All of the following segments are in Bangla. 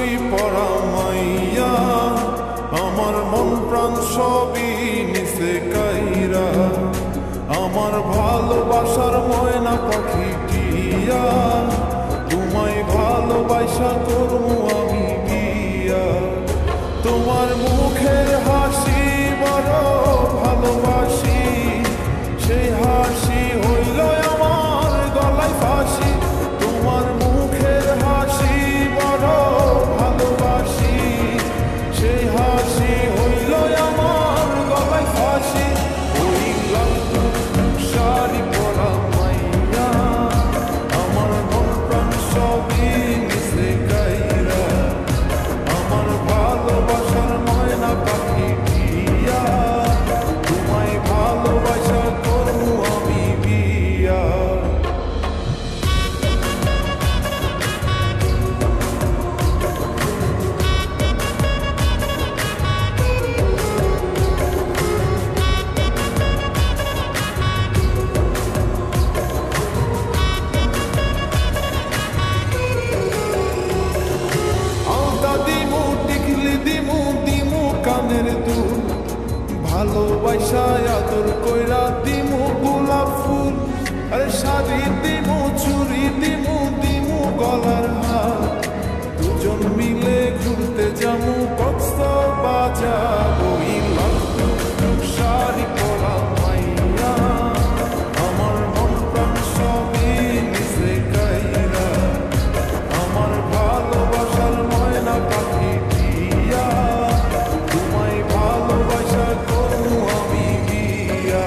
শাড়ি পরা মাইয়া আমার মন প্রাণ সবই নিছে কাইরা আমার ভালোবাসার ময়না পাখি টিয়া তোমায় ভালোবাসা করবো আমি বিয়া তোমার মুখের হাসি বড় ভালোবাসি সেই হাসি হইল আমার গলায় ফাঁসি তোমার মুখের হাসি বড় ভালোবাসি সেই হাসি হইল আমার গলায় ফাঁসি ওই লাল শাড়ি পরা মাইয়া আমার মন প্রাণ সবই নিছে কাইরা আমার ভালোবাসার ময়না পাখি টিয়া তোমায় ভালোবাসা করবো আমি বিয়া কানের দুল ভালোবাসা আদর কইরা দিমু গোলাপ ফুল আরে শাড়ি দিমু চুড়ি দিমু দিমু গলার হার দুজন মিলে ঘুরতে যামু কক্সবাজার ওই লাল শাড়ি পরা মাইয়া আমার মন প্রাণ সবই নিছে কাইরা আমার ভালোবাসার ময়না পাখি টিয়া ভালোবাসা করবো আমি বিয়া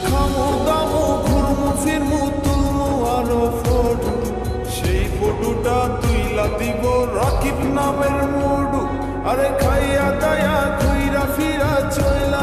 খামু দামু ঘুরমু ফিরমু তুলমু আরো ফটো সেই ফটোটা তুইলা দিব রাকিব নামের মুডু আরে খাইয়া দায়া ঘুইরা ফিরা চইলা